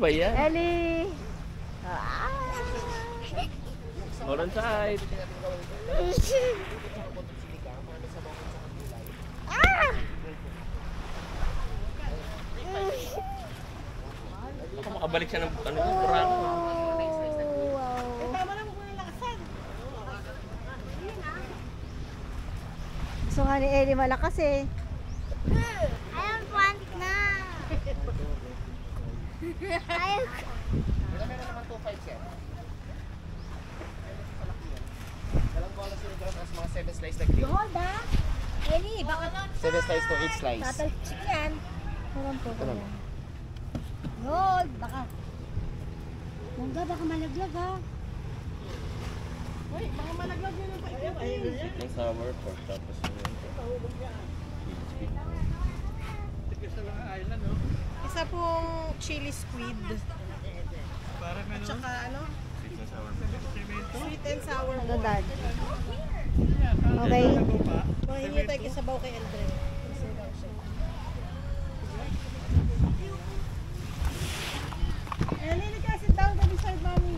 Ba yan? Ellie! All on side. Baka makabalik siya ng ano yung kurang. Gusto nga ni Ellie malakas eh. Ayaw want na. Ayaw. Meron naman 2.5 siya. Dalang bola sila dyan as mga 7 slice na green. Hold ha? Eli, baka 7 slice to 8 slice. tatalchik yan. Parang po. Ito naman. Hold, baka. Mongga, baka malaglag ha. Uy, baka malaglag yun ang paikot. May sour pork tapos Isa pong chili squid. At saka ano? Sweet and sour Ano pork. dad? Okay. Mahingi tayo kisabaw kay Eldred. Ellie, sit down ka beside mommy.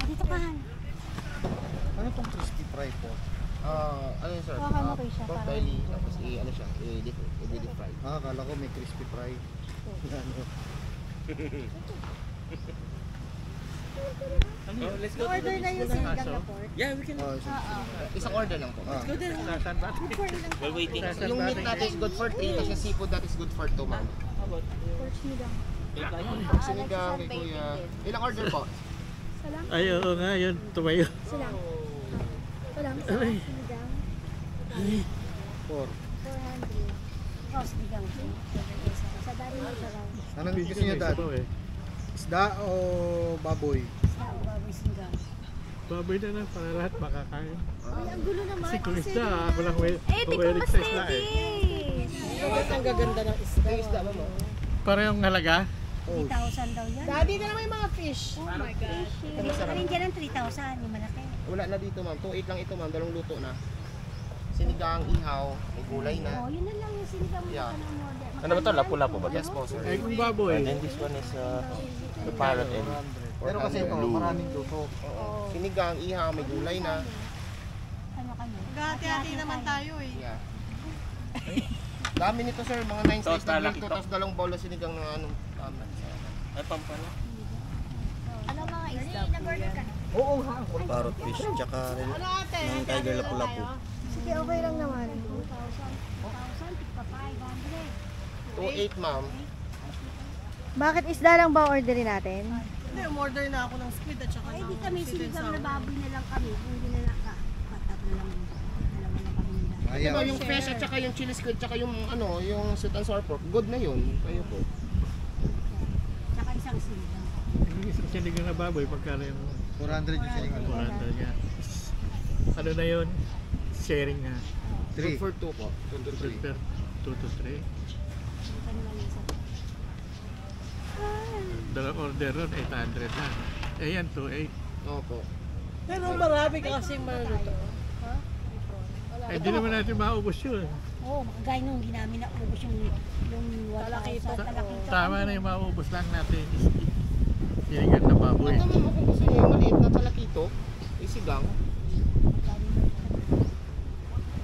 Dito ka han. Ano tong crispy fry po? Ano yun sir? Baka mo kayo siya, Pork parang- belly, tapos ano siya, i-deep fry. Akala ko may crispy fry. Oh, let's go to Order na yung sinigang na pork. Yeah, we can. Isang order lang po. While waiting. Yung meat natin is good for 3, tapos yung seafood natin is good for 2, ma'am. Pork sinigang. Sinigang kay kuya. Ilang order po? Ay, oo nga, yun. Tumayo. Salang. Salang. Sinigang. 4. 400. Oh, sinigang. Sa dami mo salang. Anong gusto niyo, Dad? Isda o baboy? Sa baboy sinigang. Baboy na lang, para lahat makakain. Ay, ang gulo naman. Kasi kung isda, ako lang Di ko mas sa isda eh. Bakit ang gaganda ng isda? Yung isda mo mo? Parehong halaga? 3,000 daw yan. Daddy, na naman yung mga fish. Oh my God. Alin dyan ang 3,000, yung malaki. Wala na dito ma'am. 2.8 lang ito ma'am. Dalawang luto na. Sinigang, ihaw, may gulay na. Oh, yun na lang yung sinigang mo Yeah. ka ng order. Ano ba to? Lapu-lapu ba? Yes po sir. Eh, kung baboy. And then this one is the parrot and Pero kasi ito, maraming luto. Sinigang, ihaw, may gulay na. Ano kami? Gati-hati naman tayo eh. Yeah. Dami nito sir. Mga 9 slice na talaki grito. to. Tapos dalawang bola sinigang na anong tama. ay pampala. Ano mga isda? Nag-order ka na? Oo nga. Parrot fish, tsaka Ano ate? yung tiger lapu-lapu. Sige, okay lang naman. 2,000, tigpa 500. 2.8 ma'am. Bakit isda lang ba orderin natin? Hindi, umorder na ako ng squid at saka Ay, ng di kami sweet and sinigang na sour. baboy na lang kami. Kung hindi na nakapatak na lang. Dalawa na kami nila. Diba yung fish at saka yung chili squid tsaka yung ano, yung sweet and sour pork. Good na yun. Kayo po. Tsaka isang sinigang. Yung isang sinigang na baboy, pagkala yung 400 yung sinigang. 400 niya. Ano na yun? Sharing na. Good for 2 po. 2 to 3. Per 2 to 3. Kanila isa. Dalawang order ron, 800 na. Eh yan, 2.8. Opo. Pero marami ka kasing maluto. Eh, di naman natin maubos yun. Oo, makagaya nung hindi namin naubos yung 1,000 Talakito. talakito. Tama na yung maubos lang natin. Sinigang na baboy. Ano naman kung gusto niyo yung maliit na talakito, isigang.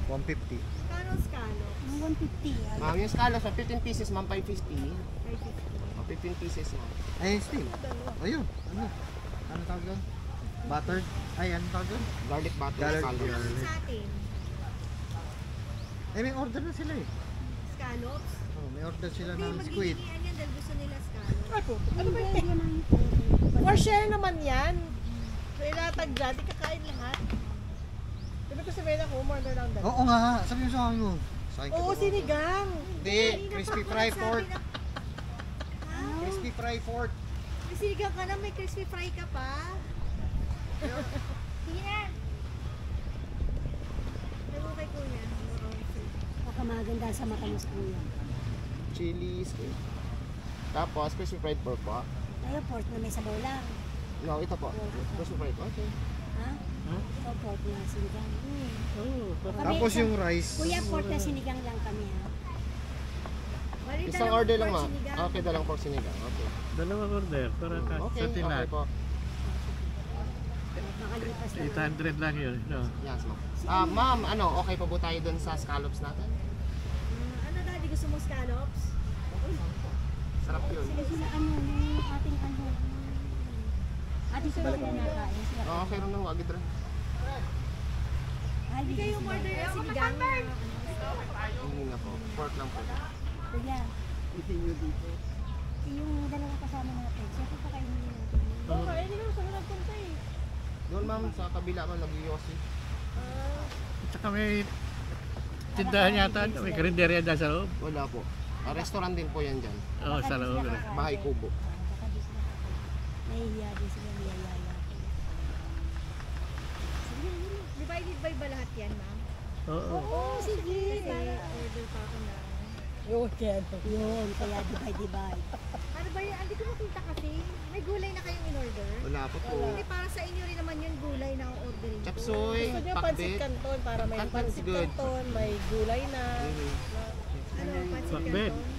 150. Kano skalo? Yung 150. Ma'am, yung scallops, 15 pieces, ma'am, 550. 15 pieces, ma'am. Ay, still. Ayun. Ano? Ano tawag doon? Buttered? Ay, ano tawag doon? Garlic butter, Garlic scallops. butter. Sa atin, Eh, may order na sila eh. scallops. Oh, may order sila Hindi, ng squid. magiging yan dahil gusto nila scallops. Ano ba Hindi, yun? yan For share naman yan. So ilatag dyan, di kakain lahat. Diba ko sabihin ako, umorder lang dalawa. Oo nga, sabi mo sa akin mo. Oo, sinigang. Hindi, crispy fry pork. Ah, Crispy fry pork. may sinigang ka na, may crispy fry ka pa. Sige na. Sabi kay kuya. Baka maganda sa mata mo sa kuya. Chilies. Tapos, crispy fried pork po. Tayo pork na may sabaw lang. No, ito po. Crispy fried pork. Okay. Ha? Ito pork na sinigang. Oo, Kami tapos isang- yung rice. Kuya, pork na sinigang lang kami ha. Bali, Isang dalawang order lang, pork ma'am. sinigang. Okay, dalang pork sinigang. Okay. Dalawang order para Okay, sa okay tinat. po. Makalipas na. 800 lang yun. No? Yes, ma'am. Ma'am, ano, okay pa po tayo dun sa scallops natin? Ano daddy, gusto mo scallops? Sarap yun. Sige sila ano, yung ating ano. Ating sila nakain. Sila. Oh, okay rin nang wagid rin. Ay, Hindi kayo order ng sinigang na Hindi na po. Pork lang po. Kuya. Yung dalawang kasama natin. Siyempre pa kayo hindi natin. Okay, hindi ko saan nagpunta eh. Doon, ma'am, sa kabila man nag-yosi. At saka may tindahan yata. May karinderya dyan sa loob. Wala po. Restaurant din po yan dyan. Oo, sa loob. Bahay Kubo. Baka di sila kakain. Nahihiya din sila, niyayaya. Di ba i-divide ba lahat yan, ma'am? Oo. Oo, sige. Kasi order pa ako na. Yun, yan. Yun, kaya divide. Ano ba yun? Hindi ko makita kasi. May gulay na kayong in-order? Wala po po. Hindi, para sa inyo rin naman yun gulay na orderin ko. Chapsoy, Gusto niya pancit pakbit. canton para may Canton is pancit good. canton, may gulay na. Mhm. Ano, pancit Pakbet. canton?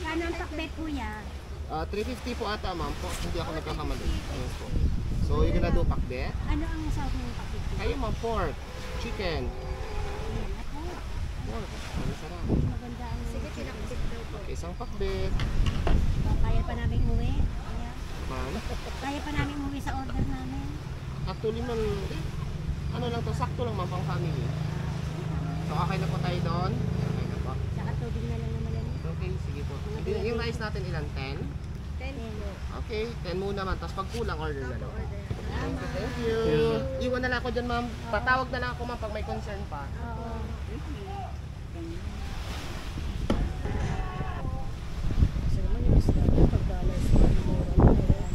Ano ang pakbet kuya? 350 po ata, ma'am po. Hindi ako nagkakamali. Ayun po. So, you're gonna do pakbet? Ano ang masarap ng pakbet? Kayo, ma'am, pork, chicken. Ako, Pork. Ano sarap? maganda ang... Sige, pinakasip daw po. Okay, isang pakbet. Kaya pa namin umuwi. Kaya, Ma'am. kaya pa namin umuwi sa order namin. Actually, man, ano lang to, sakto lang, ma'am, pang family. So, okay na po tayo doon. Okay na po. Saka tubig na lang naman yan. Okay, sige po. Yung rice natin ilan? 10? 10 po. Okay, 10 muna man. Tapos pag kulang, order na lang. Order. Thank you. Iwan na lang ako dyan, ma'am. Patawag na lang ako, ma'am, pag may concern pa. Oo. Kasi naman yung isda, pag-dollars na yung mura na eh.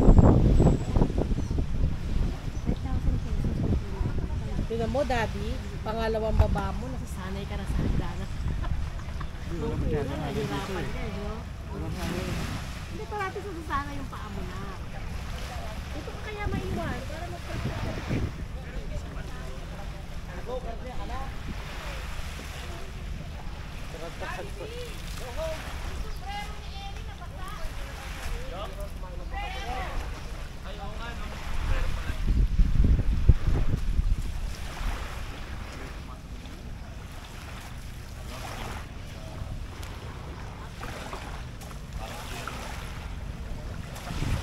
5,000 pesos. Tignan mo, daddy, pangalawang baba mo, nasasanay ka na sa hagdanan. Nahihirapan ka, no? Hindi pa natin susasana yung paa mo na. Ito ka kaya maiwan para mag-practice.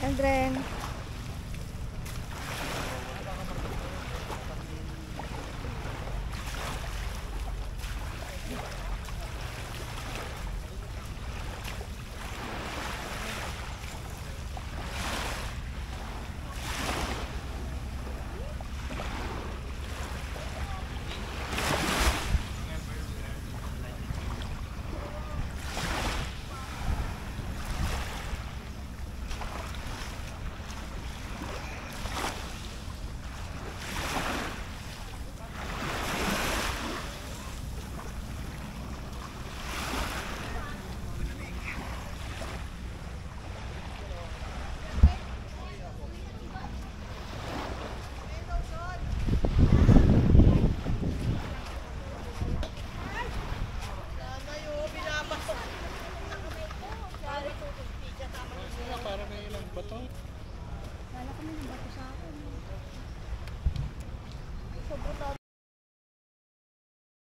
Andren. Para may ilang bato. Kala ko may bato sa akin.